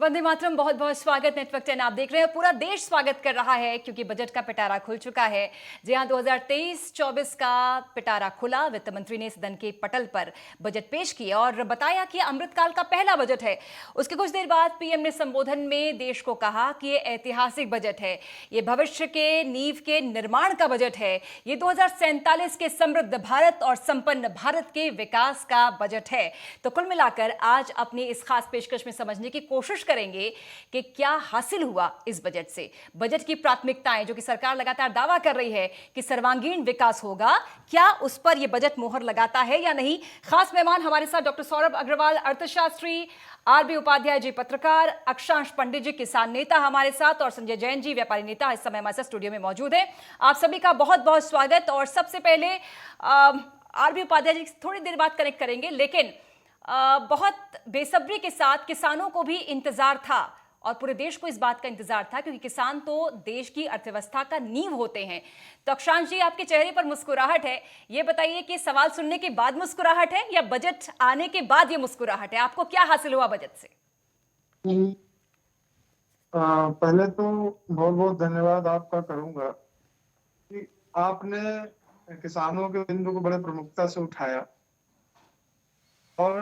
वंदे मातरम। बहुत बहुत स्वागत। नेटवर्क 10 आप देख रहे हैं। पूरा देश स्वागत कर रहा है क्योंकि बजट का पिटारा खुल चुका है। जी हां, 2023-24 का पिटारा खुला। वित्त मंत्री ने सदन के पटल पर बजट पेश किया और बताया कि अमृतकाल का पहला बजट है। उसके कुछ देर बाद पीएम ने संबोधन में देश को कहा कि ये ऐतिहासिक बजट है, ये भविष्य के नींव के निर्माण का बजट है, ये 2047 के समृद्ध भारत और संपन्न भारत के विकास का बजट है। तो कुल मिलाकर आज अपनी इस खास पेशकश में समझने की कोशिश करेंगे कि क्या हासिल हुआ इस बजट से। बजट की प्राथमिकताएं जो कि सरकार लगातार दावा कर रही है कि सर्वांगीण विकास होगा, क्या उस पर यह बजट मोहर लगाता है या नहीं। खास मेहमान हमारे साथ डॉक्टर सौरभ अग्रवाल, अर्थशास्त्री, आरबी उपाध्याय जी, पत्रकार, अक्षांश पंडित जी, किसान नेता हमारे साथ, और संजय जैन जी, व्यापारी नेता, इस समय हमारे साथ स्टूडियो में मौजूद है। आप सभी का बहुत बहुत स्वागत। और सबसे पहले आरबी उपाध्याय जी थोड़ी देर बाद कनेक्ट करेंगे, लेकिन बहुत बेसब्री के साथ किसानों को भी इंतजार था और पूरे देश को इस बात का इंतजार था, क्योंकि किसान तो देश की अर्थव्यवस्था का नींव होते हैं। तो अक्षांश जी, आपके चेहरे पर मुस्कुराहट है, ये बताइए कि सवाल सुनने के बाद मुस्कुराहट है या बजट आने के बाद ये मुस्कुराहट है? आपको क्या हासिल हुआ बजट से? पहले तो बहुत बहुत धन्यवाद आपका करूंगा कि आपने किसानों के बिंदु को बड़े प्रमुखता से उठाया। और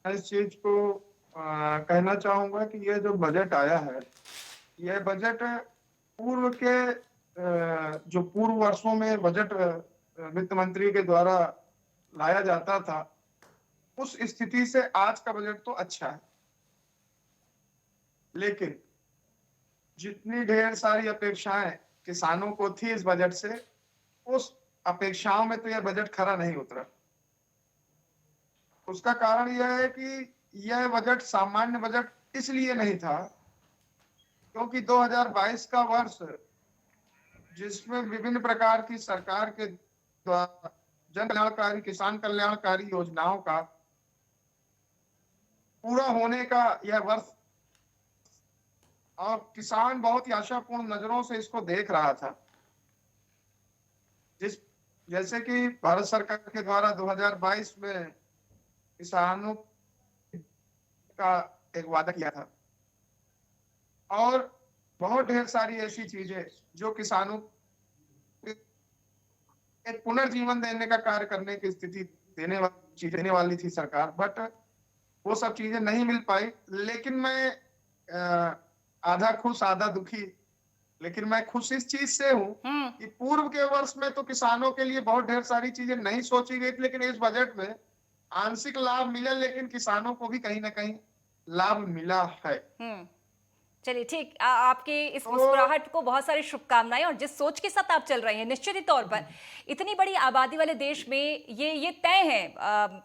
मैं इस चीज को कहना चाहूंगा कि यह जो बजट आया है, यह बजट पूर्व के जो पूर्व वर्षों में बजट वित्त मंत्री के द्वारा लाया जाता था, उस स्थिति से आज का बजट तो अच्छा है। लेकिन जितनी ढेर सारी अपेक्षाएं किसानों को थी इस बजट से, उस अपेक्षाओं में तो यह बजट खरा नहीं उतरा। उसका कारण यह है कि यह बजट सामान्य बजट इसलिए नहीं था क्योंकि 2022 का वर्ष, जिसमें विभिन्न प्रकार की सरकार के द्वारा जन कल्याणकारी, किसान कल्याणकारी योजनाओं का पूरा होने का यह वर्ष, और किसान बहुत ही आशापूर्ण नजरों से इसको देख रहा था। जैसे कि भारत सरकार के द्वारा 2022 में किसानों का एक वादा किया था, और बहुत ढेर सारी ऐसी चीजें जो किसानों को एक पुनर्जीवन देने का कार्य करने की स्थिति देने वाली थी सरकार, बट वो सब चीजें नहीं मिल पाई। लेकिन मैं आधा खुश आधा दुखी, लेकिन मैं खुश इस चीज से हूँ कि पूर्व के वर्ष में तो किसानों के लिए बहुत ढेर सारी चीजें नहीं सोची गई थी, लेकिन इस बजट में आंशिक लाभ मिला, लेकिन किसानों को भी कहीं ना कहीं लाभ मिला है। चलिए ठीक, आपके इस मुस्कुराहट को बहुत सारी शुभकामनाएं। और जिस सोच के साथ आप चल रहे हैं, निश्चित ही तौर पर इतनी बड़ी आबादी वाले देश में ये तय है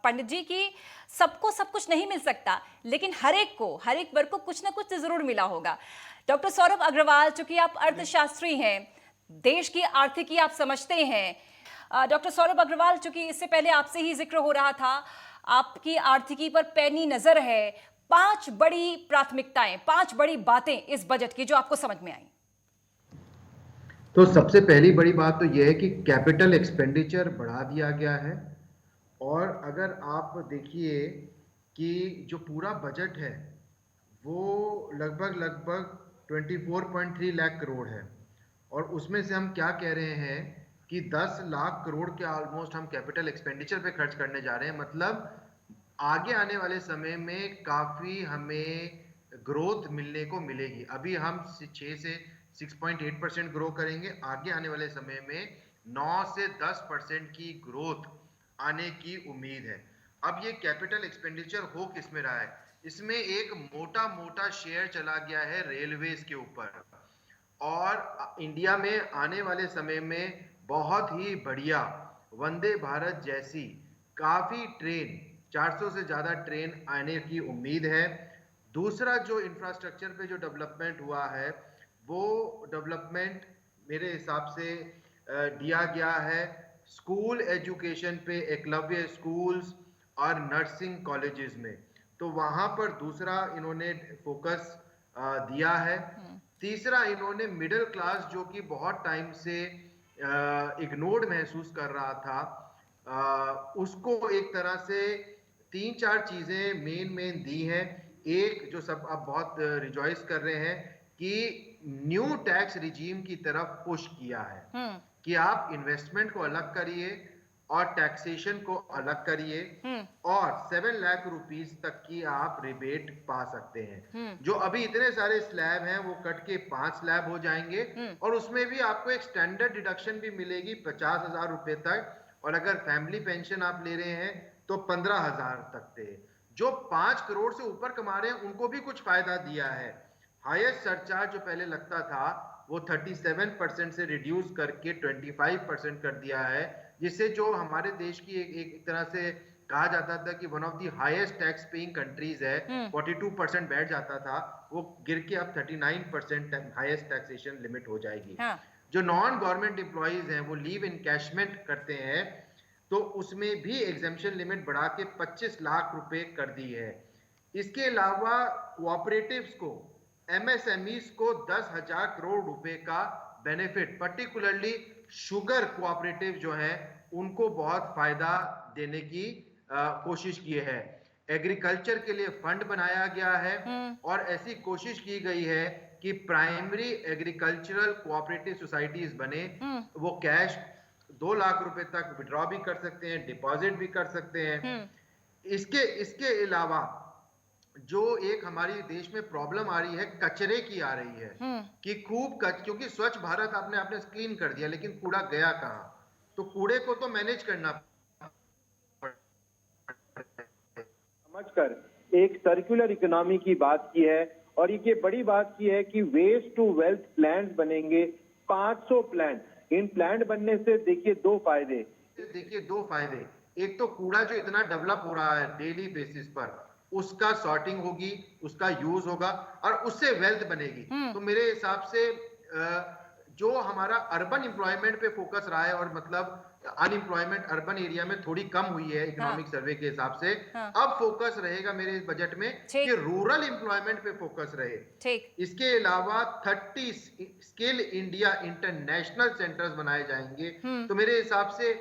पंडित जी की सबको सब कुछ नहीं मिल सकता, लेकिन हर एक वर्ग को कुछ ना कुछ तो जरूर मिला होगा। डॉक्टर सौरभ अग्रवाल, चूंकि आप अर्थशास्त्री हैं, देश की आर्थिकी आप समझते हैं। डॉक्टर सौरभ अग्रवाल, चूंकि इससे पहले आपसे ही जिक्र हो रहा था, आपकी आर्थिकी पर पैनी नजर है। 5 बड़ी प्राथमिकताएं, 5 बड़ी बातें इस बजट की जो आपको समझ में आई। तो सबसे पहली बड़ी बात तो यह है कि कैपिटल एक्सपेंडिचर बढ़ा दिया गया है। और अगर आप देखिए कि जो पूरा बजट है वो लगभग 24.3 लाख करोड़ है, और उसमें से हम क्या कह रहे हैं कि 10 लाख करोड़ के ऑलमोस्ट हम कैपिटल एक्सपेंडिचर पे खर्च करने जा रहे हैं। मतलब आगे आने वाले समय में काफ़ी हमें ग्रोथ मिलने को मिलेगी। अभी हम 6 से 6.8% ग्रो करेंगे, आगे आने वाले समय में 9 से 10% की ग्रोथ आने की उम्मीद है। अब ये कैपिटल एक्सपेंडिचर हो किस में रहा है? इसमें एक मोटा शेयर चला गया है रेलवेज के ऊपर, और इंडिया में आने वाले समय में बहुत ही बढ़िया वंदे भारत जैसी काफ़ी ट्रेन, 400 से ज़्यादा ट्रेन आने की उम्मीद है। दूसरा, जो इंफ्रास्ट्रक्चर पे जो डेवलपमेंट हुआ है, वो डेवलपमेंट मेरे हिसाब से दिया गया है स्कूल एजुकेशन पे, एकलव्य स्कूल्स और नर्सिंग कॉलेजेस में। तो वहाँ पर दूसरा इन्होंने फोकस दिया है। तीसरा, इन्होंने मिडिल क्लास, जो कि बहुत टाइम से इग्नोर्ड महसूस कर रहा था, उसको एक तरह से 3-4 चीजें मेन दी हैं एक जो सब अब बहुत रिजॉइस कर रहे हैं कि न्यू टैक्स रिजीम की तरफ पुश किया है कि आप इन्वेस्टमेंट को अलग करिए और टैक्सेशन को अलग करिए और 7 लाख रुपीस तक की आप रिबेट पा सकते हैं। जो अभी इतने सारे स्लैब हैं वो कट के 5 स्लैब हो जाएंगे और उसमें भी आपको एक स्टैंडर्ड डिडक्शन भी मिलेगी 50,000 रुपए तक, और अगर फैमिली पेंशन आप ले रहे हैं तो 15,000 तक थे। जो 5 करोड़ से ऊपर कमा रहे हैं उनको भी कुछ फायदा दिया है। हाईएस्ट सरचार्ज जो पहले लगता था वो 37% से रिड्यूस करके 25% कर दिया है, जिससे जो हमारे देश की एक तरह से कहा जाता था कि one of the highest tax paying countries है, 42% बैठ जाता था, वो गिर के अब 39% हाईएस्ट टैक्सेशन लिमिट हो जाएगी। हाँ। जो नॉन गवर्नमेंट एम्प्लॉइज हैं वो लीव इनकैशमेंट करते हैं तो उसमें भी एग्जेम्पशन लिमिट बढ़ा के 25 लाख रुपए कर दी है। इसके अलावा कोऑपरेटिव्स को, एमएसएमईज को 10,000 करोड़ रुपए का बेनिफिट, पर्टिकुलरली शुगर कोऑपरेटिव जो है उनको बहुत फायदा देने की कोशिश की है। एग्रीकल्चर के लिए फंड बनाया गया है और ऐसी कोशिश की गई है कि प्राइमरी एग्रीकल्चरल कोऑपरेटिव सोसाइटीज बने, वो कैश 2 लाख रुपए तक विड्रॉ भी कर सकते हैं, डिपॉजिट भी कर सकते हैं। इसके अलावा जो एक हमारी देश में प्रॉब्लम आ रही है कचरे की आ रही है कि क्योंकि स्वच्छ भारत आपने क्लीन कर दिया लेकिन कूड़ा गया कहां, तो कूड़े को तो मैनेज करना समझकर एक सर्कुलर इकोनॉमी की बात की है और ये बड़ी बात की है कि वेस्ट टू वेल्थ प्लांट बनेंगे, 500 प्लांट। इन प्लांट बनने से देखिए दो फायदे। एक तो कूड़ा जो इतना डेवलप हो रहा है डेली बेसिस पर, उसका सॉर्टिंग होगी, उसका यूज होगा और उससे वेल्थ बनेगी। तो मेरे हिसाब से जो हमारा अर्बन एम्प्लॉयमेंट पे फोकस रहा है और मतलब अनएम्प्लॉयमेंट अर्बन एरिया में थोड़ी कम हुई है इकोनॉमिक सर्वे के हिसाब से, अब फोकस रहेगा मेरे बजट में कि रूरल एम्प्लॉयमेंट पे फोकस रहे। इसके अलावा 30 स्किल इंडिया इंटरनेशनल सेंटर्स बनाए जाएंगे। तो मेरे हिसाब से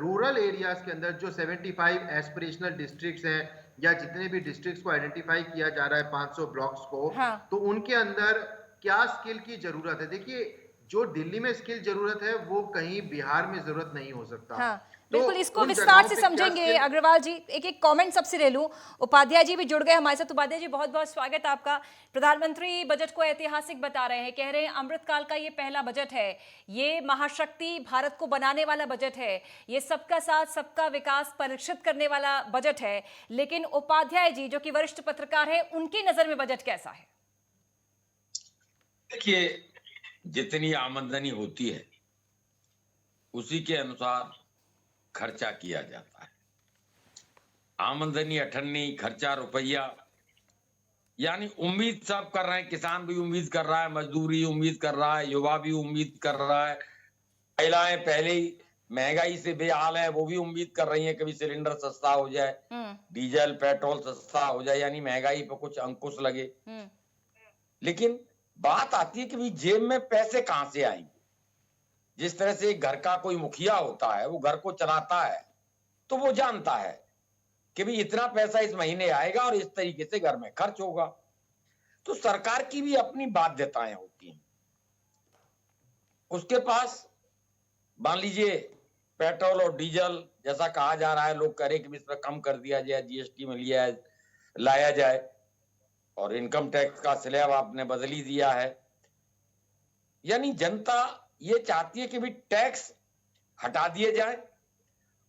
रूरल एरियाज के अंदर जो 75 एस्पिरेशनल डिस्ट्रिक्ट्स हैं या जितने भी डिस्ट्रिक्ट्स को आइडेंटिफाई किया जा रहा है 500 ब्लॉक्स को, तो उनके अंदर क्या स्किल की जरूरत है। देखिए जो दिल्ली में स्किल जरूरत है वो कहीं बिहार में जरूरत नहीं हो सकता। तो बिल्कुल, इसको विस्तार से समझेंगे। अग्रवाल जी, एक कमेंट सबसे ले लूं। उपाध्याय जी भी जुड़ गए हमारे साथ। उपाध्याय जी, बहुत बहुत स्वागत आपका। प्रधानमंत्री बजट को ऐतिहासिक बता रहे हैं, कह रहे हैं अमृतकाल का ये पहला बजट है, ये महाशक्ति भारत को बनाने वाला बजट है, ये सबका साथ सबका विकास परीक्षित करने वाला बजट है। लेकिन उपाध्याय जी जो कि वरिष्ठ पत्रकार है, उनकी नजर में बजट कैसा है? देखिए, जितनी आमदनी होती है उसी के अनुसार खर्चा किया जाता है। आमदनी अठन्नी, खर्चा रुपया, यानी उम्मीद सब कर रहे हैं। किसान भी उम्मीद कर रहा है, मजदूरी उम्मीद कर रहा है, युवा भी उम्मीद कर रहा है, महिलाएं पहले ही महंगाई से बेहाल है, वो भी उम्मीद कर रही हैं कभी सिलेंडर सस्ता हो जाए, डीजल पेट्रोल सस्ता हो जाए, यानी महंगाई पर कुछ अंकुश लगे। लेकिन बात आती है कि भाई जेब में पैसे कहां से आएंगे। जिस तरह से घर का कोई मुखिया होता है, वो घर को चलाता है, तो वो जानता है कि भाई इतना पैसा इस महीने आएगा और इस तरीके से घर में खर्च होगा। तो सरकार की भी अपनी बाध्यताएं होती हैं। उसके पास मान लीजिए पेट्रोल और डीजल, जैसा कहा जा रहा है, लोग कह रहे कि इस पर कम कर दिया जाए, जीएसटी में लाया जाए, और इनकम टैक्स का स्लैब आपने बदल ही दिया है। यानी जनता ये चाहती है कि भी टैक्स हटा दिए जाए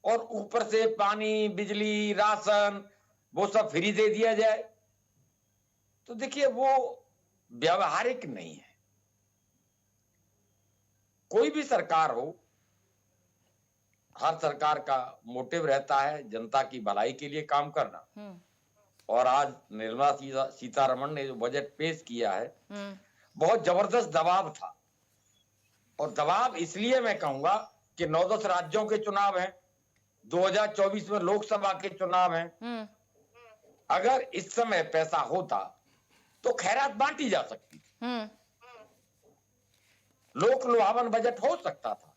और ऊपर से पानी, बिजली, राशन वो सब फ्री दे दिया जाए। तो देखिए वो व्यावहारिक नहीं है। कोई भी सरकार हो, हर सरकार का मोटिव रहता है जनता की भलाई के लिए काम करना। और आज निर्मला सीतारमण ने जो बजट पेश किया है, बहुत जबरदस्त दबाव था। और दबाव इसलिए मैं कहूंगा कि 9-10 राज्यों के चुनाव हैं, 2024 में लोकसभा के चुनाव हैं। अगर इस समय पैसा होता तो खैरात बांटी जा सकती थी, लोक लुभावन बजट हो सकता था।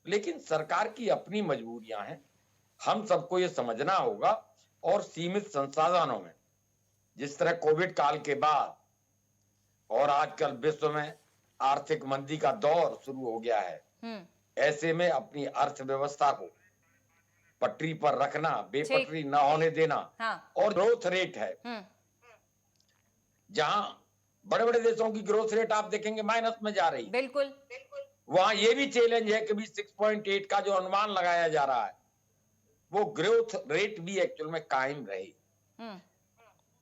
लेकिन सरकार की अपनी मजबूरियां हैं, हम सबको ये समझना होगा और सीमित संसाधनों में, जिस तरह कोविड काल के बाद और आजकल विश्व में आर्थिक मंदी का दौर शुरू हो गया है, ऐसे में अपनी अर्थव्यवस्था को पटरी पर रखना, बेपटरी न होने देना। हाँ। और ग्रोथ रेट है, जहां बड़े बड़े देशों की ग्रोथ रेट आप देखेंगे माइनस में जा रही है, बिल्कुल वहां ये भी चैलेंज है कि भी 6.8 का जो अनुमान लगाया जा रहा है वो ग्रोथ रेट भी एक्चुअल में कायम रहे।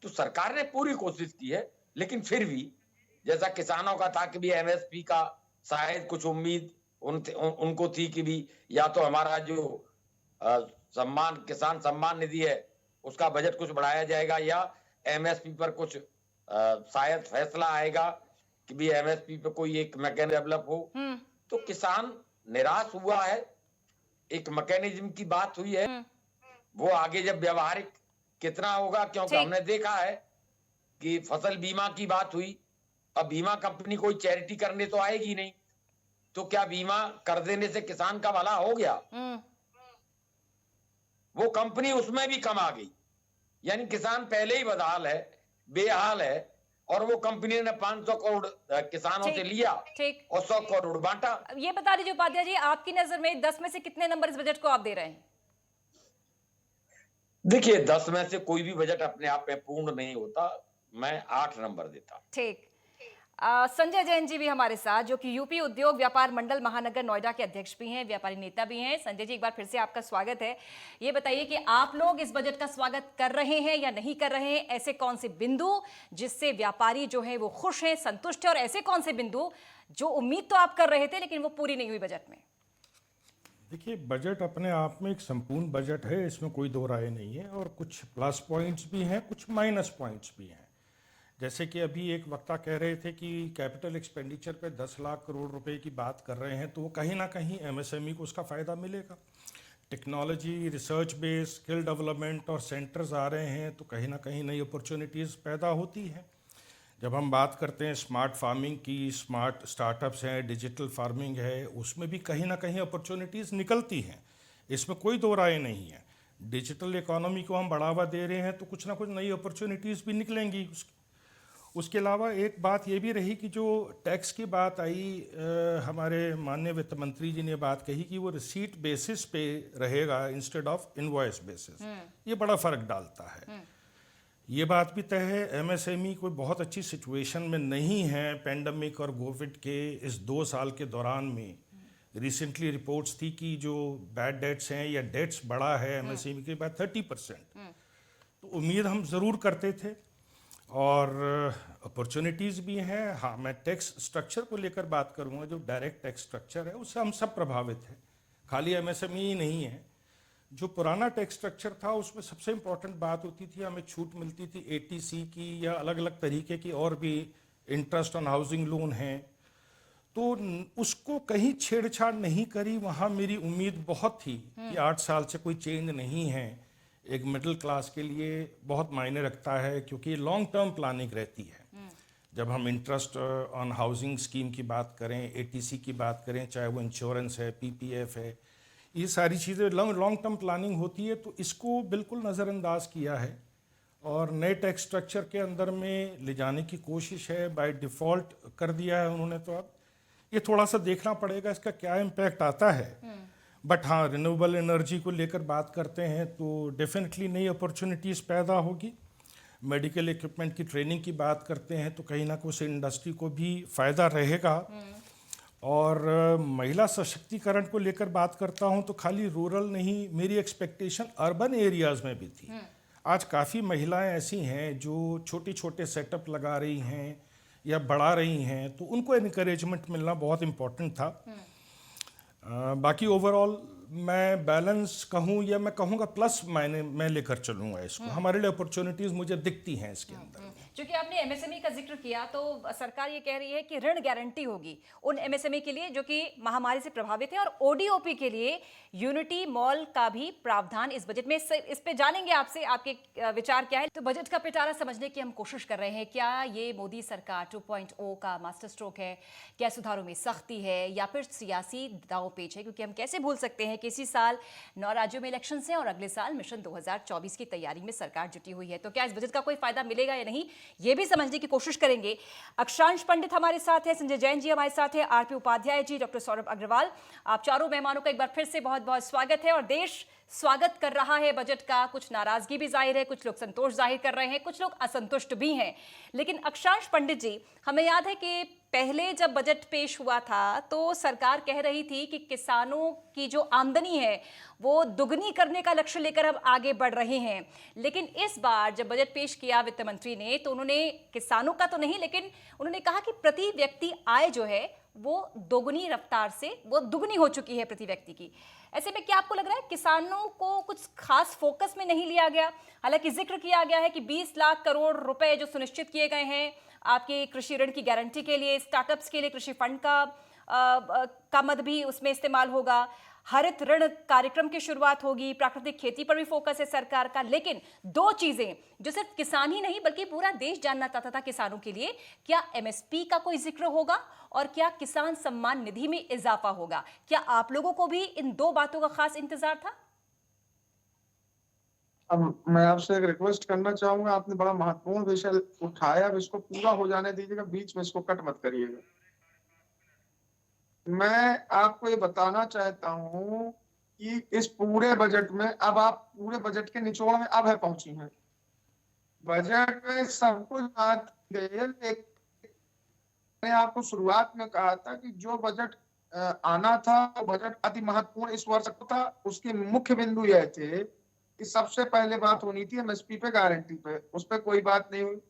तो सरकार ने पूरी कोशिश की है, लेकिन फिर भी जैसा किसानों का था कि भी एमएसपी का शायद कुछ उम्मीद उनको थी कि भी या तो हमारा जो किसान सम्मान निधि है उसका बजट कुछ बढ़ाया जाएगा, या एमएसपी पर कुछ शायद फैसला आएगा कि भी एमएसपी पे कोई एक मैकेनिज्म डेवलप हो। तो किसान निराश हुआ है, एक मैकेनिज्म की बात हुई है, वो आगे जब व्यवहारिक कितना होगा, क्योंकि हमने देखा है कि फसल बीमा की बात हुई, अब बीमा कंपनी कोई चैरिटी करने तो आएगी नहीं, तो क्या बीमा कर देने से किसान का भला हो गया? वो कंपनी उसमें भी कम आ गई, यानी किसान पहले ही बदहाल है, बेहाल है, और वो कंपनी ने 500 करोड़ किसानों से लिया और 100 करोड़ बांटा। ये बता दीजिए उपाध्याय जी, आपकी नजर में 10 में से कितने नंबर इस बजट को आप दे रहे हैं? देखिए, 10 में से कोई भी बजट अपने आप में पूर्ण नहीं होता, मैं 8 नंबर देता। ठीक। संजय जैन जी भी हमारे साथ, जो कि यूपी उद्योग व्यापार मंडल महानगर नोएडा के अध्यक्ष भी हैं, व्यापारी नेता भी हैं। संजय जी, एक बार फिर से आपका स्वागत है। ये बताइए कि आप लोग इस बजट का स्वागत कर रहे हैं या नहीं कर रहे हैं? ऐसे कौन से बिंदु जिससे व्यापारी जो है वो खुश हैं, संतुष्ट है, और ऐसे कौन से बिंदु जो उम्मीद तो आप कर रहे थे लेकिन वो पूरी नहीं हुई बजट में? देखिए, बजट अपने आप में एक संपूर्ण बजट है, इसमें कोई दो राय नहीं है, और कुछ प्लस पॉइंट्स भी हैं, कुछ माइनस पॉइंट्स भी हैं। जैसे कि अभी एक वक्ता कह रहे थे कि कैपिटल एक्सपेंडिचर पे 10 लाख करोड़ रुपए की बात कर रहे हैं, तो वो कहीं ना कहीं एमएसएमई को उसका फ़ायदा मिलेगा। Technology, research base, skill development और सेंटर्स आ रहे हैं, तो कहीं ना कहीं नई अपॉर्चुनिटीज़ पैदा होती हैं। जब हम बात करते हैं स्मार्ट फार्मिंग की, स्मार्ट स्टार्टअप्स हैं, डिजिटल फार्मिंग है, उसमें भी कहीं ना कहीं अपॉर्चुनिटीज़ निकलती हैं, इसमें कोई दो राय नहीं है। डिजिटल इकोनॉमी को हम बढ़ावा दे रहे हैं, तो कुछ ना कुछ नई अपॉर्चुनिटीज़ भी निकलेंगी। उसके अलावा एक बात ये भी रही कि जो टैक्स की बात आई, हमारे माननीय वित्त मंत्री जी ने बात कही कि वो रिसीट बेसिस पे रहेगा इंस्टेड ऑफ इनवॉइस बेसिस। ये बड़ा फ़र्क डालता है। ये बात भी तय है, एमएसएमई कोई बहुत अच्छी सिचुएशन में नहीं है। पेंडेमिक और कोविड के इस 2 साल के दौरान में रिसेंटली रिपोर्ट्स थी कि जो बैड डेट्स हैं या डेट्स बढ़ा है एमएसएमई के बाद 30%। तो उम्मीद हम ज़रूर करते थे, और अपॉर्चुनिटीज़ भी हैं। हाँ, मैं टैक्स स्ट्रक्चर को लेकर बात करूँगा। जो डायरेक्ट टैक्स स्ट्रक्चर है उससे हम सब प्रभावित हैं, खाली एमएसएमई ही नहीं है। जो पुराना टैक्स स्ट्रक्चर था उसमें सबसे इम्पोर्टेंट बात होती थी, हमें छूट मिलती थी एटीसी की या अलग अलग तरीके की, और भी इंटरेस्ट ऑन हाउसिंग लोन हैं, तो उसको कहीं छेड़छाड़ नहीं करी। वहाँ मेरी उम्मीद बहुत थी कि 8 साल से कोई चेंज नहीं है। एक मिडिल क्लास के लिए बहुत मायने रखता है, क्योंकि लॉन्ग टर्म प्लानिंग रहती है। जब हम इंटरेस्ट ऑन हाउसिंग स्कीम की बात करें, एटीसी की बात करें, चाहे वो इंश्योरेंस है, पीपीएफ है, ये सारी चीज़ें लॉन्ग टर्म प्लानिंग होती है, तो इसको बिल्कुल नज़रअंदाज किया है और नए टैक्स स्ट्रक्चर के अंदर में ले जाने की कोशिश है। बाय डिफ़ॉल्ट कर दिया है उन्होंने, तो अब ये थोड़ा सा देखना पड़ेगा इसका क्या इम्पैक्ट आता है। बट हाँ, रिन्यूएबल एनर्जी को लेकर बात करते हैं तो डेफिनेटली नई अपॉर्चुनिटीज़ पैदा होगी। मेडिकल इक्विपमेंट की ट्रेनिंग की बात करते हैं तो कहीं ना कहीं उस इंडस्ट्री को भी फ़ायदा रहेगा। और महिला सशक्तिकरण को लेकर बात करता हूं तो खाली रूरल नहीं, मेरी एक्सपेक्टेशन अर्बन एरियाज़ में भी थी। आज काफ़ी महिलाएं ऐसी हैं जो छोटे छोटे सेटअप लगा रही हैं या बढ़ा रही हैं, तो उनको इनकरेजमेंट मिलना बहुत इम्पोर्टेंट था। बाकी ओवरऑल मैं बैलेंस कहूँ या मैं कहूँगा प्लस मायने मैं लेकर चलूँगा इसको। हमारे लिए अपॉर्चुनिटीज़ मुझे दिखती हैं इसके अंदर। क्योंकि आपने एमएसएमई का जिक्र किया तो सरकार ये कह रही है कि ऋण गारंटी होगी उन एमएसएमई के लिए जो कि महामारी से प्रभावित है, और ओडीओपी के लिए यूनिटी मॉल का भी प्रावधान इस बजट में। इस पे जानेंगे आपसे, आपके विचार क्या है। तो बजट का पिटारा समझने की हम कोशिश कर रहे हैं। क्या ये मोदी सरकार 2.0 का मास्टर स्ट्रोक है? क्या सुधारों में सख्ती है या फिर सियासी दांवपेच है? क्योंकि हम कैसे भूल सकते हैं कि इसी साल 9 राज्यों में इलेक्शन हैं और अगले साल मिशन 2024 की तैयारी में सरकार जुटी हुई है। तो क्या इस बजट का कोई फायदा मिलेगा या नहीं, ये भी समझने की कोशिश करेंगे। अक्षांश पंडित हमारे साथ है, संजय जैन जी हमारे साथ है, आरपी उपाध्याय जी, डॉक्टर सौरभ अग्रवाल। आप चारों मेहमानों का एक बार फिर से बहुत बहुत स्वागत है। और देश स्वागत कर रहा है बजट का। कुछ नाराजगी भी जाहिर है, कुछ लोग संतोष जाहिर कर रहे हैं, कुछ लोग असंतुष्ट भी हैं। लेकिन अक्षांश पंडित जी, हमें याद है कि पहले जब बजट पेश हुआ था तो सरकार कह रही थी कि किसानों की जो आमदनी है वो दुगनी करने का लक्ष्य लेकर अब आगे बढ़ रहे हैं। लेकिन इस बार जब बजट पेश किया वित्त मंत्री ने, तो उन्होंने किसानों का तो नहीं, लेकिन उन्होंने कहा कि प्रति व्यक्ति आय जो है वो दोगुनी रफ्तार से वो दुगनी हो चुकी है प्रति व्यक्ति की। ऐसे में क्या आपको लग रहा है किसानों को कुछ खास फोकस में नहीं लिया गया? हालांकि जिक्र किया गया है कि 20 लाख करोड़ रुपए जो सुनिश्चित किए गए हैं आपके कृषि ऋण की गारंटी के लिए, स्टार्टअप्स के लिए कृषि फंड का मद भी उसमें इस्तेमाल होगा, हरित ऋण कार्यक्रम की शुरुआत होगी, प्राकृतिक खेती पर भी फोकस है सरकार का। लेकिन दो चीजें जो सिर्फ किसान ही नहीं बल्कि पूरा देश जानना चाहता था किसानों के लिए, क्या एमएसपी का कोई जिक्र होगा और क्या किसान सम्मान निधि में इजाफा होगा? क्या आप लोगों को भी इन दो बातों का खास इंतजार था? अब मैं आपसे एक रिक्वेस्ट करना चाहूंगा, आपने बड़ा महत्वपूर्ण विषय उठाया, अब इसको पूरा हो जाने दीजिएगा, बीच में इसको कट मत करिएगा। मैं आपको ये बताना चाहता हूं कि इस पूरे बजट में, अब आप पूरे बजट के निचोड़ में अब है पहुंची हैं। बजट में सब कुछ बात गई है, मैंने आपको शुरुआत में कहा था कि जो बजट आना था, वो बजट अति महत्वपूर्ण इस वर्ष था। उसके मुख्य बिंदु यह थे कि सबसे पहले बात होनी थी एमएसपी पे, गारंटी पे, उस पर कोई बात नहीं हुई।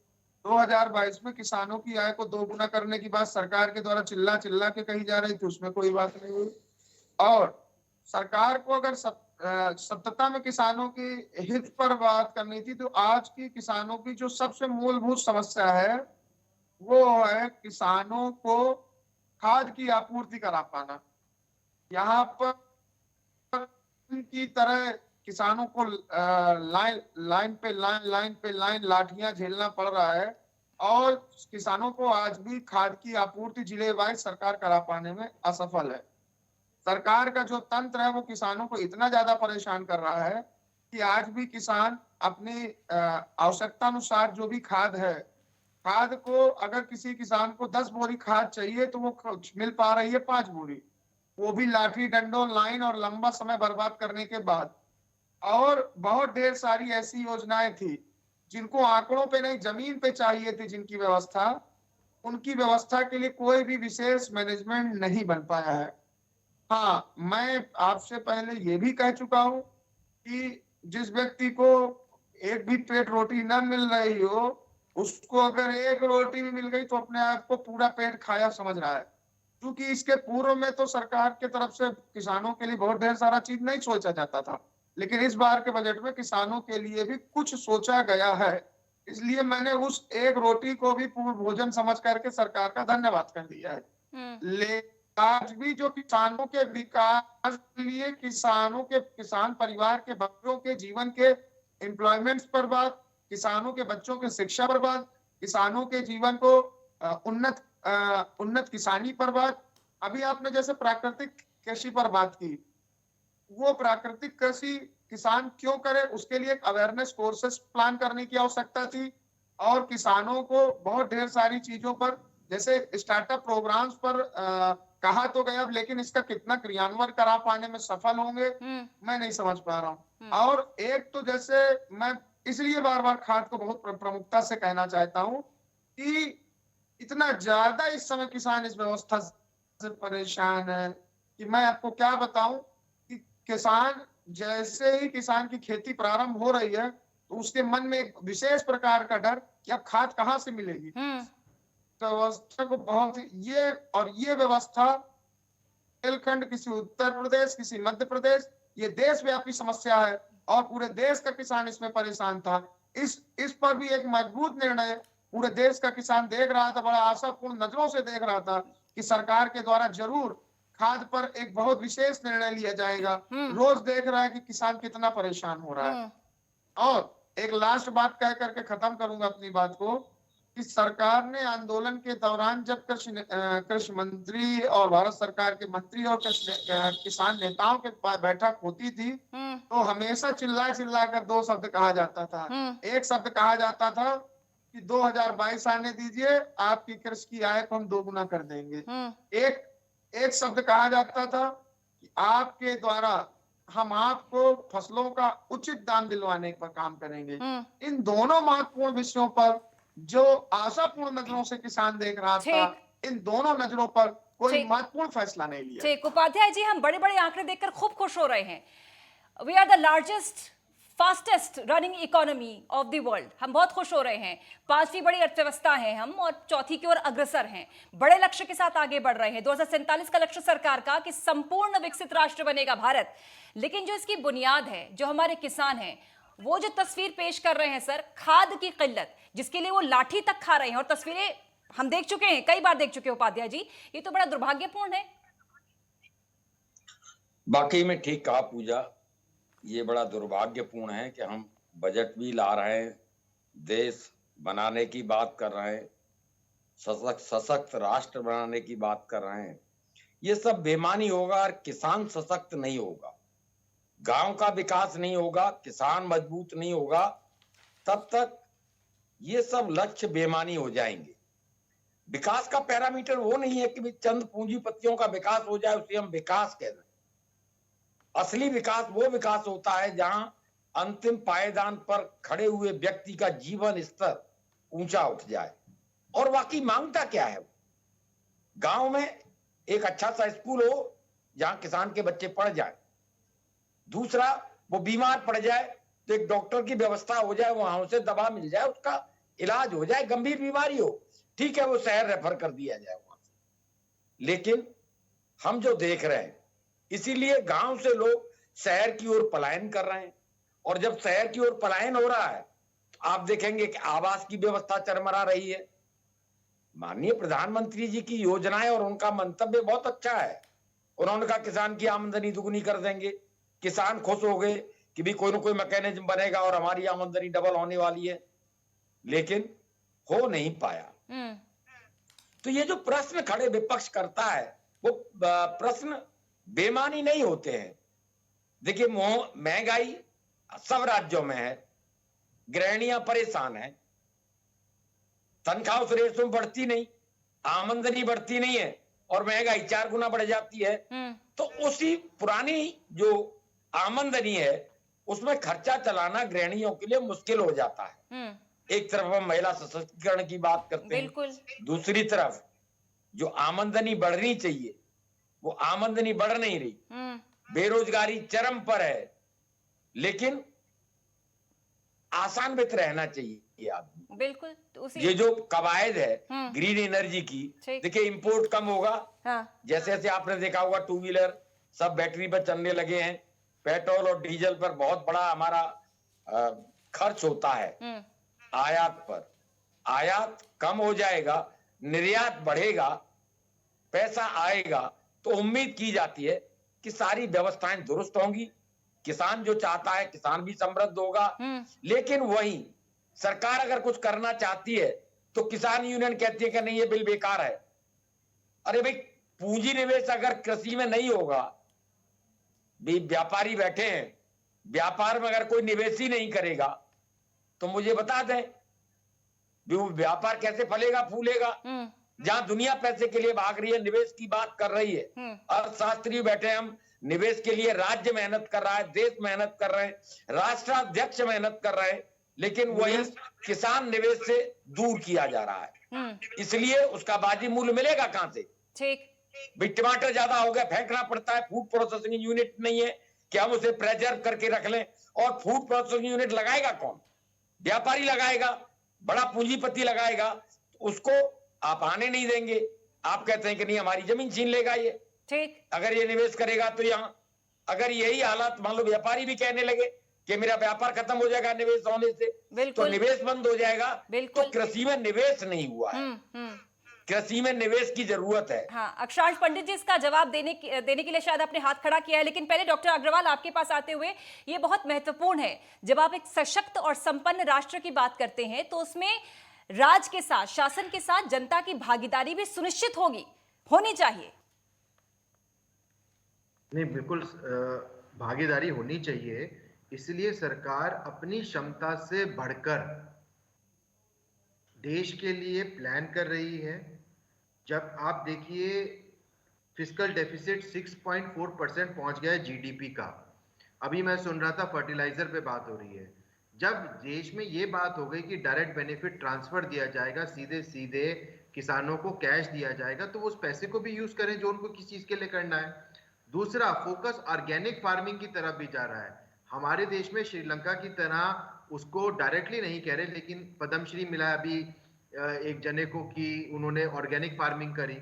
2022 में किसानों की आय को दोगुना करने की बात सरकार के द्वारा चिल्ला चिल्ला के कही जा रही थी, उसमें कोई बात नहीं हुई। और सरकार को अगर सत्यता में किसानों के हित पर बात करनी थी, तो आज की किसानों की जो सबसे मूलभूत समस्या है वो है किसानों को खाद की आपूर्ति करा पाना। यहाँ पर की तरह किसानों को लाइन पे लाइन लाठियां झेलना पड़ रहा है और किसानों को आज भी खाद की आपूर्ति जिले वाइज सरकार करा पाने में असफल है। सरकार का जो तंत्र है वो किसानों को इतना ज्यादा परेशान कर रहा है कि आज भी किसान अपनी आवश्यकता अनुसार जो भी खाद है, खाद को अगर किसी किसान को 10 बोरी खाद चाहिए तो वो मिल पा रही है 5 बोरी, वो भी लाठी डंडों लाइन और लंबा समय बर्बाद करने के बाद। और बहुत ढेर सारी ऐसी योजनाएं थी जिनको आंकड़ों पे नहीं जमीन पे चाहिए थी, जिनकी व्यवस्था, उनकी व्यवस्था के लिए कोई भी विशेष मैनेजमेंट नहीं बन पाया है। हाँ, मैं आपसे पहले ये भी कह चुका हूं कि जिस व्यक्ति को एक भी पेट रोटी न मिल रही हो, उसको अगर एक रोटी भी मिल गई तो अपने आप को पूरा पेट खाया समझ रहा है। क्योंकि इसके पूर्व में तो सरकार की तरफ से किसानों के लिए बहुत ढेर सारा चीज नहीं सोचा जाता था, लेकिन इस बार के बजट में किसानों के लिए भी कुछ सोचा गया है। इसलिए मैंने उस एक रोटी को भी पूर्ण भोजन समझ करके सरकार का धन्यवाद कर दिया है। लेकिन आज भी जो किसानों के विकास के लिए, किसान परिवार के बच्चों के जीवन के एम्प्लॉयमेंट पर बात, किसानों के बच्चों के शिक्षा पर बात, किसानों के जीवन को उन्नत किसानी पर बात। अभी आपने जैसे प्राकृतिक कृषि पर बात की, वो प्राकृतिक कृषि किसान क्यों करे, उसके लिए एक अवेयरनेस कोर्सेस प्लान करने की आवश्यकता थी। और किसानों को बहुत ढेर सारी चीजों पर, जैसे स्टार्टअप प्रोग्राम्स पर कहा तो गया, लेकिन इसका कितना क्रियान्वयन करा पाने में सफल होंगे मैं नहीं समझ पा रहा हूँ। और एक तो जैसे मैं इसलिए बार बार खाद को बहुत प्रमुखता से कहना चाहता हूँ कि इतना ज्यादा इस समय किसान इस व्यवस्था से परेशान है कि मैं आपको क्या बताऊं कि किसान, जैसे ही किसान की खेती प्रारंभ हो रही है तो उसके मन में एक विशेष प्रकार का डर कि अब खाद कहाँ से मिलेगी। तो व्यवस्था को बहुत ये व्यवस्था बुंदेलखंड, किसी उत्तर प्रदेश, किसी मध्य प्रदेश, ये देशव्यापी समस्या है और पूरे देश का किसान इसमें परेशान था। इस पर भी एक मजबूत निर्णय पूरे देश का किसान देख रहा था, बड़ा आशापूर्ण नजरों से देख रहा था कि सरकार के द्वारा जरूर खाद पर एक बहुत विशेष निर्णय लिया जाएगा। रोज देख रहा है कि किसान कितना परेशान हो रहा है। और एक लास्ट बात कह करके खत्म करूंगा अपनी बात को कि सरकार ने आंदोलन के दौरान जब कृषि मंत्री और भारत सरकार के मंत्री और किसान नेताओं के पास बैठक होती थी, तो हमेशा चिल्ला चिल्ला कर दो शब्द कहा जाता था। एक शब्द कहा जाता था कि 2022 आने दीजिए, आपकी कृषि की आय को हम दोगुना कर देंगे। एक शब्द कहा जाता था कि आपके द्वारा हम आपको फसलों का उचित दाम दिलवाने पर काम करेंगे। इन दोनों महत्वपूर्ण विषयों पर जो आशापूर्ण नजरों से किसान देख रहा था, इन दोनों नजरों पर कोई महत्वपूर्ण फैसला नहीं लिया। ठीक, उपाध्याय जी, हम बड़े बड़े आंकड़े देखकर खूब खुश हो रहे हैं। We are the largest fastest running economy of the world, हम बहुत खुश हो रहे हैं। 5वीं बड़ी अर्थव्यवस्था है हम, और चौथी की ओर अग्रसर हैं। बड़े लक्ष्य के साथ आगे बढ़ रहे हैं। 2047 का लक्ष्य सरकार का कि संपूर्ण विकसित राष्ट्र बनेगा भारत। लेकिन जो इसकी बुनियाद है, जो हमारे किसान हैं, वो जो तस्वीर पेश कर रहे हैं सर, खाद की किल्लत, जिसके लिए वो लाठी तक खा रहे हैं, और तस्वीरें हम देख चुके हैं, कई बार देख चुके हैं उपाध्याय जी, ये तो बड़ा दुर्भाग्यपूर्ण है। बाकी में ठीक कहा पूजा, ये बड़ा दुर्भाग्यपूर्ण है कि हम बजट भी ला रहे हैं, देश बनाने की बात कर रहे हैं, सशक्त राष्ट्र बनाने की बात कर रहे हैं। ये सब बेमानी होगा और किसान सशक्त नहीं होगा, गांव का विकास नहीं होगा, किसान मजबूत नहीं होगा, तब तक ये सब लक्ष्य बेमानी हो जाएंगे। विकास का पैरामीटर वो नहीं है कि चंद पूंजीपतियों का विकास हो जाए उसे हम विकास कह रहे हैं। असली विकास वो विकास होता है जहां अंतिम पायदान पर खड़े हुए व्यक्ति का जीवन स्तर ऊंचा उठ जाए। और वाकई मांगता क्या है? गांव में एक अच्छा सा स्कूल हो जहां किसान के बच्चे पढ़ जाए। दूसरा, वो बीमार पड़ जाए तो एक डॉक्टर की व्यवस्था हो जाए, वहां उसे दवा मिल जाए, उसका इलाज हो जाए। गंभीर बीमारी हो, ठीक है, वो शहर रेफर कर दिया जाए वहां से। लेकिन हम जो देख रहे हैं, इसीलिए गांव से लोग शहर की ओर पलायन कर रहे हैं। और जब शहर की ओर पलायन हो रहा है तो आप देखेंगे कि आवास की व्यवस्था चरमरा रही है। माननीय प्रधानमंत्री जी की योजनाएं और उनका मंतव्य बहुत अच्छा है। उन्होंने कहा किसान की आमदनी दुगुनी कर देंगे। किसान खुश हो गए कि भी कोई ना कोई मैकेनिज्म बनेगा और हमारी आमदनी डबल होने वाली है, लेकिन हो नहीं पाया। तो ये जो प्रश्न खड़े विपक्ष करता है, वो प्रश्न बेमानी नहीं होते हैं। देखिए, महंगाई सब राज्यों में है, गृहिणियां परेशान है, तनख्वाह उस रेशो में बढ़ती नहीं, आमदनी बढ़ती नहीं है और महंगाई 4 गुना बढ़ जाती है। तो उसी पुरानी जो आमदनी है उसमें खर्चा चलाना गृहिणियों के लिए मुश्किल हो जाता है। एक तरफ हम महिला सशक्तिकरण की बात करते हैं, दूसरी तरफ जो आमदनी बढ़नी चाहिए वो आमदनी बढ़ नहीं रही, बेरोजगारी चरम पर है। लेकिन आसान वित्त रहना चाहिए आदमी। बिल्कुल, तो ये जो कवायद है ग्रीन एनर्जी की, देखिए इंपोर्ट कम होगा। जैसे जैसे आपने देखा होगा टू व्हीलर सब बैटरी पर चलने लगे हैं, पेट्रोल और डीजल पर बहुत बड़ा हमारा खर्च होता है आयात पर। आयात कम हो जाएगा, निर्यात बढ़ेगा, पैसा आएगा, तो उम्मीद की जाती है कि सारी व्यवस्थाएं दुरुस्त होंगी। किसान जो चाहता है, किसान भी समृद्ध होगा। लेकिन वही सरकार अगर कुछ करना चाहती है तो किसान यूनियन कहती है कि नहीं, ये बिल बेकार है। अरे भाई, पूंजी निवेश अगर कृषि में नहीं होगा, भी व्यापारी बैठे हैं, व्यापार में अगर कोई निवेश ही नहीं करेगा तो मुझे बता दें वो व्यापार कैसे फलेगा फूलेगा? जहां दुनिया पैसे के लिए भाग रही है, निवेश की बात कर रही है, अर्थशास्त्री बैठे हम, निवेश के लिए राज्य मेहनत कर रहा है, देश मेहनत कर रहे हैं, राष्ट्राध्यक्ष मेहनत कर रहे हैं, लेकिन वही किसान निवेश से दूर किया जा रहा है। इसलिए उसका बाजी मूल्य मिलेगा कहां से? ठीक भाई, टमाटर ज्यादा हो गया, फेंकना पड़ता है, फूड प्रोसेसिंग यूनिट नहीं है कि हम उसे प्रेजर्व करके रख लें। और फूड प्रोसेसिंग यूनिट लगाएगा कौन? व्यापारी लगाएगा, बड़ा पूंजीपति लगाएगा। उसको आप आने नहीं देंगे, आप कहते हैं कि नहीं हमारी जमीन छीन लेगा ये। ठीक, अगर ये निवेश करेगा तो यहाँ अगर यही हालात मान लो व्यापारी भी कहने लगे कि मेरा व्यापार खत्म हो जाएगा निवेश होने से, तो निवेश बंद हो जाएगा। तो कृषि में निवेश नहीं हुआ है, कृषि में निवेश की जरूरत है। हाँ, अक्षरांश पंडित जी इसका जवाब देने के लिए शायद आपने हाथ खड़ा किया है, लेकिन पहले डॉक्टर अग्रवाल आपके पास आते हुए, ये बहुत महत्वपूर्ण है, जब आप एक सशक्त और संपन्न राष्ट्र की बात करते हैं तो उसमें राज के साथ, शासन के साथ जनता की भागीदारी भी सुनिश्चित होनी चाहिए। नहीं, बिल्कुल भागीदारी होनी चाहिए। इसलिए सरकार अपनी क्षमता से बढ़कर देश के लिए प्लान कर रही है। जब आप देखिए फिस्कल डेफिसिट 6.4% पहुंच गया है जीडीपी का। अभी मैं सुन रहा था फर्टिलाइजर पे बात हो रही है। जब देश में ये बात हो गई कि डायरेक्ट बेनिफिट ट्रांसफर दिया जाएगा, सीधे सीधे किसानों को कैश दिया जाएगा, तो उस पैसे को भी यूज करें जो उनको किस चीज के लिए करना है। दूसरा, फोकस ऑर्गेनिक फार्मिंग की तरफ भी जा रहा है। हमारे देश में श्रीलंका की तरह उसको डायरेक्टली नहीं कह रहे, लेकिन पद्मश्री मिला अभी एक जने को कि उन्होंने ऑर्गेनिक फार्मिंग करी।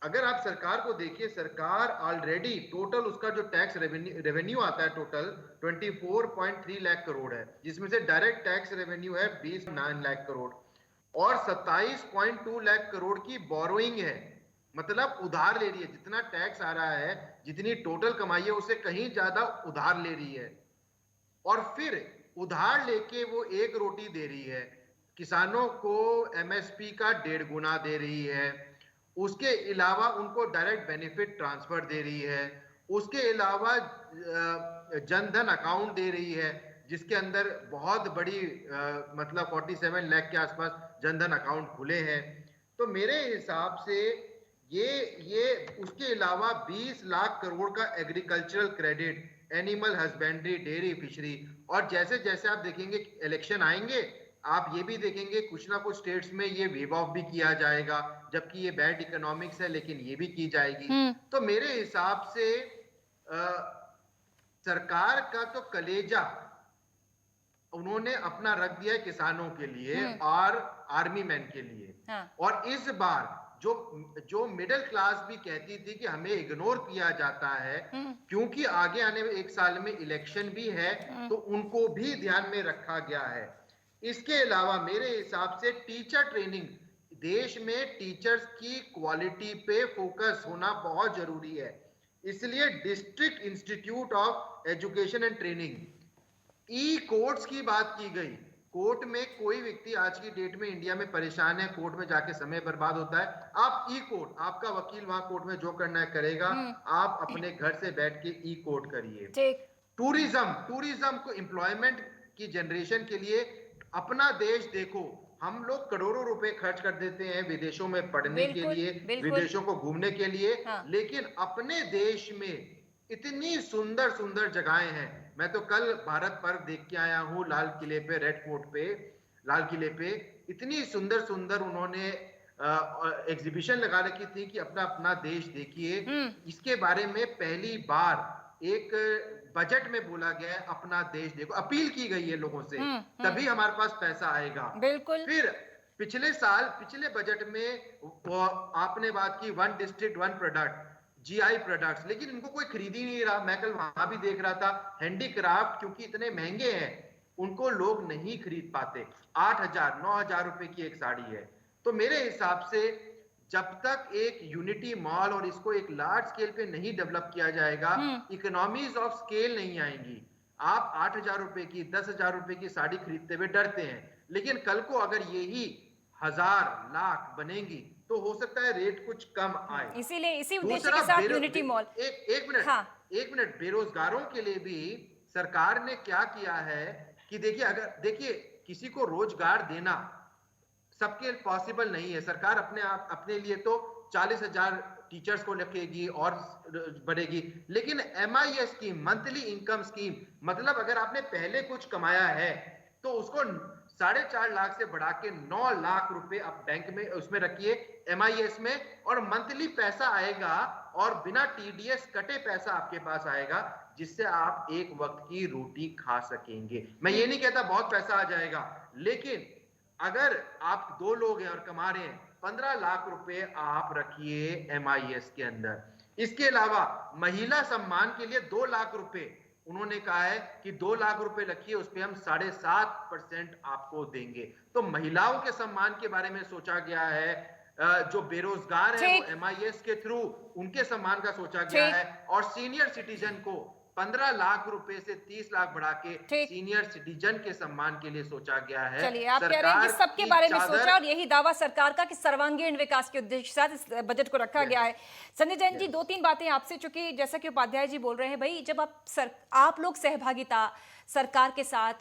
अगर आप सरकार को देखिए, सरकार ऑलरेडी टोटल उसका जो टैक्स रेवेन्यू आता है टोटल 24.3 लाख करोड़ है, जिसमें से डायरेक्ट टैक्स रेवेन्यू है 29 लाख करोड़ और 27.2 लाख करोड़ की बोरोइंग है, मतलब उधार ले रही है। जितना टैक्स आ रहा है, जितनी टोटल कमाई है, उससे कहीं ज्यादा उधार ले रही है और फिर उधार लेके वो एक रोटी दे रही है। किसानों को एमएसपी का 1.5 गुना दे रही है। उसके अलावा उनको डायरेक्ट बेनिफिट ट्रांसफर दे रही है। उसके अलावा जनधन अकाउंट दे रही है, जिसके अंदर बहुत बड़ी मतलब 47 लाख के आसपास जनधन अकाउंट खुले हैं। तो मेरे हिसाब से ये उसके अलावा 20 लाख करोड़ का agricultural credit, animal husbandry, dairy, fishery, और जैसे जैसे आप देखेंगे इलेक्शन आएंगे, आप ये भी देखेंगे कुछ ना कुछ स्टेट्स में ये वेव ऑफ भी किया जाएगा, जबकि ये बैड इकोनॉमिक्स है, लेकिन ये भी की जाएगी। तो मेरे हिसाब से सरकार का तो कलेजा उन्होंने अपना रख दिया है किसानों के लिए और आर्मी मैन के लिए। हाँ। और इस बार जो मिडिल क्लास भी कहती थी कि हमें इग्नोर किया जाता है क्योंकि आगे आने में 1 साल में इलेक्शन भी है, तो उनको भी ध्यान में रखा गया है। इसके अलावा मेरे हिसाब से टीचर ट्रेनिंग, देश में टीचर्स की क्वालिटी पे फोकस होना बहुत जरूरी है। इसलिए district institute of education and training, E courts की बात की गई। कोर्ट में कोई व्यक्ति आज की डेट में इंडिया में परेशान है, कोर्ट में जाके समय बर्बाद होता है। आप ई कोर्ट, आपका वकील वहां कोर्ट में जो करना है करेगा, आप अपने घर से बैठ के ई कोर्ट करिए। टूरिज्म को एम्प्लॉयमेंट की जनरेशन के लिए अपना देश देखो। हम लोग करोड़ों रुपए खर्च कर देते हैं विदेशों में पढ़ने के लिए, विदेशों को घूमने के लिए, लेकिन अपने देश में इतनी सुंदर सुंदर जगहें हैं। मैं तो कल भारत पर्व देख के आया हूँ लाल किले पे, रेड फोर्ट पे, लाल किले पे इतनी सुंदर सुंदर उन्होंने एग्जीबिशन लगा रखी थी कि अपना अपना देश देखिए। इसके बारे में पहली बार एक बजट में बोला गया है, अपना देश देखो, अपील की गई है लोगों से, तभी हमारे पास पैसा आएगा। बिल्कुल। फिर पिछले बजट में आपने बात की 1 डिस्ट्रिक्ट 1 प्रोडक्ट, जीआई प्रोडक्ट्स, लेकिन इनको कोई खरीद ही नहीं रहा। मैं कल वहां भी देख रहा था, हैंडीक्राफ्ट क्योंकि इतने महंगे हैं उनको लोग नहीं खरीद पाते। 8,000 9,000 रुपए की एक साड़ी है। तो मेरे हिसाब से जब तक एक यूनिटी मॉल और इसको एक लार्ज स्केल पे नहीं डेवलप किया जाएगा, इकोनॉमीज ऑफ स्केल नहीं आएंगी। आप 8,000 रुपए की 10,000 रुपए की साड़ी खरीदते हुए डरते हैं, लेकिन कल को अगर यही 1,000 लाख बनेंगी तो हो सकता है रेट कुछ कम आए। इसीलिए इसी उद्देश्य के साथ यूनिटी मॉल। एक मिनट, बेरोजगारों के लिए भी सरकार ने क्या किया है कि देखिए किसी को रोजगार देना सबके पॉसिबल नहीं है। सरकार अपने लिए तो 40,000 टीचर्स को रखेगी और बढ़ेगी, लेकिन MIS scheme, monthly income scheme, मतलब अगर आपने पहले कुछ कमाया है तो उसको 4.5 लाख से बढ़ा के 9 लाख रुपए आप बैंक में उसमें रखिए MIS में, और मंथली पैसा आएगा और बिना TDS कटे पैसा आपके पास आएगा, जिससे आप एक वक्त की रोटी खा सकेंगे। मैं ये नहीं कहता बहुत पैसा आ जाएगा, लेकिन अगर आप 2 लोग हैं और कमा रहे हैं 15 लाख रुपए आप रखिए MIS के अंदर। इसके अलावा महिला सम्मान के लिए 2 लाख रुपए उन्होंने कहा है कि 2 लाख रुपए रखिए, उस पर हम 7.5% आपको देंगे। तो महिलाओं के सम्मान के बारे में सोचा गया है, जो बेरोजगार है वो MIS के थ्रू उनके सम्मान का सोचा गया है, और सीनियर सिटीजन को 15 लाख रुपए से 30 लाख बढ़ा के ठीक। सीनियर सिटीजन के सम्मान के लिए सोचा गया है। चलिए, आप कह रहे हैं कि सबके बारे में सोचा और यही दावा सरकार का कि सर्वांगीण विकास के उद्देश्य के साथ इस बजट को रखा गया है। संजय जैन जी, दो तीन बातें आपसे, चूंकि जैसा कि उपाध्याय जी बोल रहे हैं, भाई जब आप लोग सहभागिता सरकार के साथ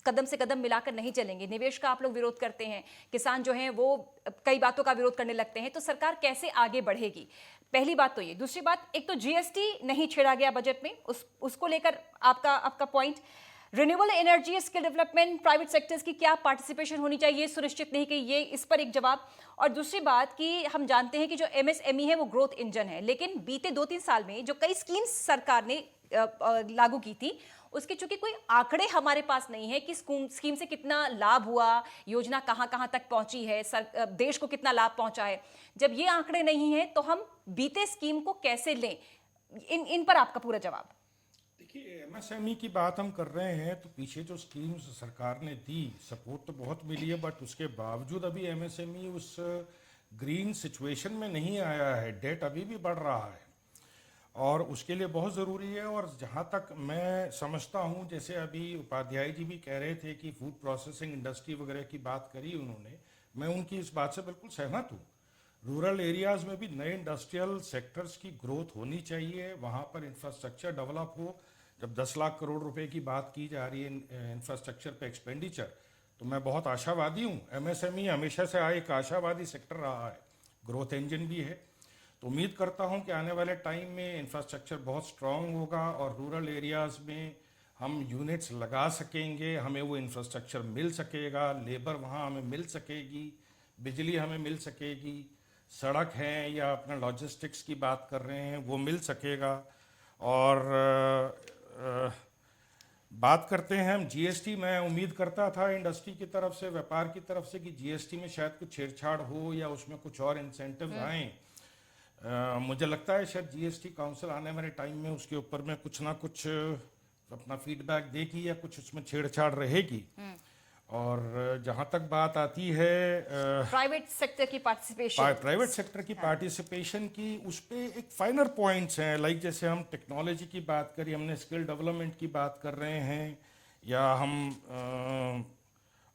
कदम से कदम मिलाकर नहीं चलेंगे, निवेश का आप लोग विरोध करते हैं, किसान जो हैं वो कई बातों का विरोध करने लगते हैं, तो सरकार कैसे आगे बढ़ेगी? पहली बात तो ये। दूसरी बात, एक तो जीएसटी नहीं छेड़ा गया बजट में, उसको लेकर आपका point. Renewable energy, skill development, private sectors की क्या पार्टिसिपेशन होनी चाहिए, सुनिश्चित नहीं कि ये, इस पर एक जवाब। और दूसरी बात कि हम जानते हैं कि जो एमएसएमई है वो ग्रोथ इंजन है, लेकिन बीते 2-3 साल में जो कई स्कीम्स सरकार ने लागू की थी, उसके चूंकि कोई आंकड़े हमारे पास नहीं है कि स्कीम से कितना लाभ हुआ, योजना कहां कहां तक पहुंची है, देश को कितना लाभ पहुंचा है। जब ये आंकड़े नहीं है तो हम बीते स्कीम को कैसे लें? इन पर आपका पूरा जवाब। देखिए, एमएसएमई की बात हम कर रहे हैं तो पीछे जो स्कीम्स सरकार ने दी, सपोर्ट तो बहुत मिली है, बट उसके बावजूद अभी एमएसएमई उस ग्रीन सिचुएशन में नहीं आया है। डेट अभी भी बढ़ रहा है और उसके लिए बहुत ज़रूरी है। और जहाँ तक मैं समझता हूँ, जैसे अभी उपाध्याय जी भी कह रहे थे कि फूड प्रोसेसिंग इंडस्ट्री वगैरह की बात करी उन्होंने, मैं उनकी इस बात से बिल्कुल सहमत हूँ। रूरल एरियाज़ में भी नए इंडस्ट्रियल सेक्टर्स की ग्रोथ होनी चाहिए, वहाँ पर इंफ्रास्ट्रक्चर डेवलप हो। जब 10 लाख करोड़ रुपए की बात की जा रही है इंफ्रास्ट्रक्चर पे एक्सपेंडिचर, तो मैं बहुत आशावादी हूँ। एमएसएमई हमेशा से एक आशावादी सेक्टर रहा है, ग्रोथ इंजन भी है। तो उम्मीद करता हूं कि आने वाले टाइम में इंफ्रास्ट्रक्चर बहुत स्ट्रांग होगा और रूरल एरियाज़ में हम यूनिट्स लगा सकेंगे, हमें वो इंफ्रास्ट्रक्चर मिल सकेगा, लेबर वहाँ हमें मिल सकेगी, बिजली हमें मिल सकेगी, सड़क है या अपना लॉजिस्टिक्स की बात कर रहे हैं वो मिल सकेगा। और बात करते हैं हम जीएसटी, मैं उम्मीद करता था इंडस्ट्री की तरफ से, व्यापार की तरफ से, कि जीएसटी में शायद कुछ छेड़छाड़ हो या उसमें कुछ और इंसेंटिव आएँ। मुझे लगता है शायद जीएसटी काउंसिल आने वाले टाइम में उसके ऊपर में कुछ ना कुछ अपना फीडबैक देगी या कुछ उसमें छेड़छाड़ रहेगी। और जहां तक बात आती है प्राइवेट सेक्टर की पार्टिसिपेशन की, उस पे एक फाइनर पॉइंट्स हैं, लाइक जैसे हम टेक्नोलॉजी की बात करी, हमने स्किल डेवलपमेंट की बात कर रहे हैं, या हम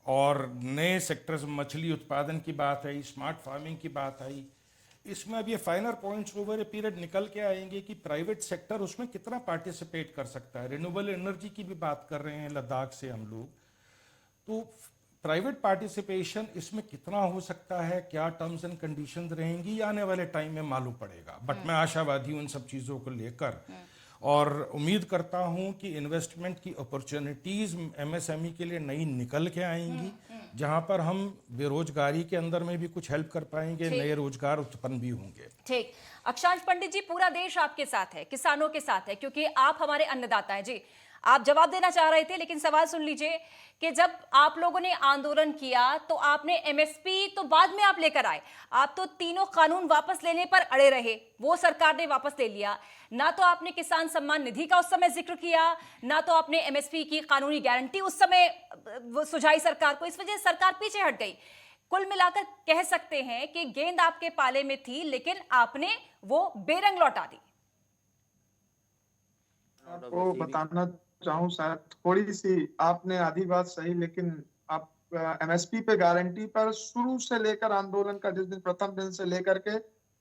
और नए सेक्टर्स, मछली उत्पादन की बात आई, स्मार्ट फार्मिंग की बात आई। इसमें अब ये फाइनर पॉइंट्स ओवर ए पीरियड निकल के आएंगे कि प्राइवेट सेक्टर उसमें कितना पार्टिसिपेट कर सकता है। रिन्यूएबल एनर्जी की भी बात कर रहे हैं लद्दाख से हम लोग, तो प्राइवेट पार्टिसिपेशन इसमें कितना हो सकता है, क्या टर्म्स एंड कंडीशंस रहेंगी, आने वाले टाइम में मालूम पड़ेगा। बट मैं आशावादी हूँ इन सब चीज़ों को लेकर, और उम्मीद करता हूँ कि इन्वेस्टमेंट की अपॉर्चुनिटीज़ एमएसएमई के लिए नई निकल के आएंगी, जहां पर हम बेरोजगारी के अंदर में भी कुछ हेल्प कर पाएंगे, नए रोजगार उत्पन्न भी होंगे। ठीक। अक्षांश पंडित जी, पूरा देश आपके साथ है, किसानों के साथ है, क्योंकि आप हमारे अन्नदाता हैं। जी, आप जवाब देना चाह रहे थे, लेकिन सवाल सुन लीजिए कि जब आप लोगों ने आंदोलन किया तो आपने एमएसपी तो बाद में आप लेकर आए, आप तो तीनों कानून वापस लेने पर अड़े रहे, वो सरकार ने वापस ले लिया। ना तो आपने किसान सम्मान निधि का उस समय जिक्र किया, ना तो आपने एमएसपी की कानूनी गारंटी उस समय सुझाई सरकार को, इस वजह से सरकार पीछे हट गई। कुल मिलाकर कह सकते हैं कि गेंद आपके पाले में थी, लेकिन आपने वो बेरंग लौटा दी। आपको बताना चाहूँ, शायद थोड़ी सी आपने आधी बात सही, लेकिन आप एमएसपी पे गारंटी पर शुरू से लेकर आंदोलन का जिस दिन प्रथम दिन से लेकर के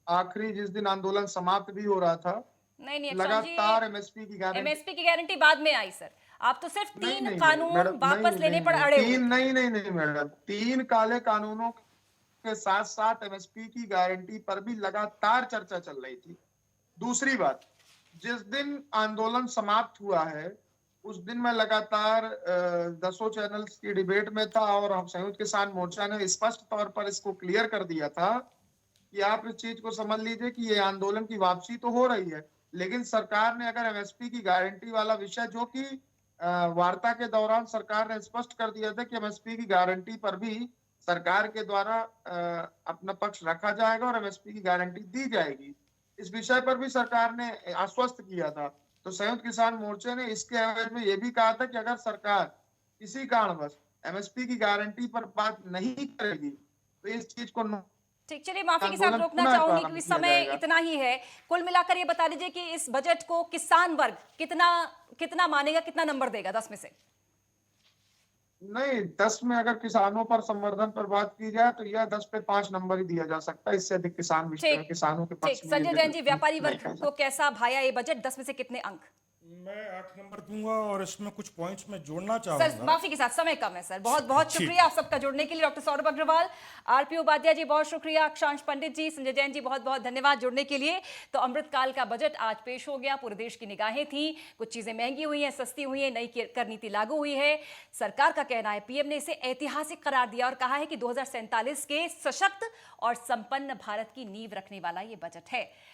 आखिरी जिस दिन आंदोलन समाप्त भी हो रहा था, नहीं लगातार एमएसपी की गारंटी बाद में आई सर। आप तो सिर्फ तीन कानून वापस लेने पर अड़े हुए। नहीं मैडम, 3 काले कानूनों के साथ साथ एमएसपी की गारंटी पर भी लगातार चर्चा चल रही थी। दूसरी बात, जिस दिन आंदोलन समाप्त हुआ है उस दिन मैं लगातार 10 चैनल्स की डिबेट में था, और हम संयुक्त किसान मोर्चा ने स्पष्ट तौर पर इसको क्लियर कर दिया था कि आप इस चीज को समझ लीजिए कि ये आंदोलन की वापसी तो हो रही है, लेकिन सरकार ने अगर एमएसपी की गारंटी वाला विषय, जो कि वार्ता के दौरान सरकार ने स्पष्ट कर दिया था कि एमएसपी की गारंटी पर भी सरकार के द्वारा अपना पक्ष रखा जाएगा और एमएसपी की गारंटी दी जाएगी, इस विषय पर भी सरकार ने आश्वस्त किया था। तो संयुक्त किसान मोर्चे ने इसके एवज में यह भी कहा था कि अगर सरकार किसी कारणवश एमएसपी की गारंटी पर बात नहीं करेगी तो इस चीज को ठीक, चलिए माफी के साथ आंदोलन रोकना पुनः चाहूंगी प्रारंभ क्योंकि किया समय जाएगा। इतना ही है। कुल मिलाकर ये बता दीजिए कि इस बजट को किसान वर्ग कितना कितना मानेगा, कितना नंबर देगा 10 में से? नहीं, 10 में अगर किसानों पर संवर्धन पर बात की जाए तो यह 10 पे 5 नंबर ही दिया जा सकता है। इससे अधिक ठीक, किसानों के ठीक। पक्ष में संजय जैन जी, व्यापारी नहीं वर्ग कह को कैसा भाया ये बजट? 10 में से कितने अंक? मैं 8 नंबर दूंगा और इसमें कुछ पॉइंट्स मैं जोड़ना सर चाहूंगा। माफी के साथ, समय कम है सर। बहुत बहुत ठीक। शुक्रिया आप सबका जुड़ने के लिए। डॉक्टर सौरभ अग्रवाल, आरपी उपाध्याय जी बहुत शुक्रिया, अक्षांश पंडित जी, संजय जैन जी बहुत बहुत धन्यवाद जुड़ने के लिए। तो अमृतकाल का बजट आज पेश हो गया। पूरे देश की निगाहें थी। कुछ चीजें महंगी हुई हैं, सस्ती हुई हैं, नई कर नीति लागू हुई है। सरकार का कहना है, पीएम ने इसे ऐतिहासिक करार दिया और कहा है कि 2047 के सशक्त और संपन्न भारत की नींव रखने वाला ये बजट है।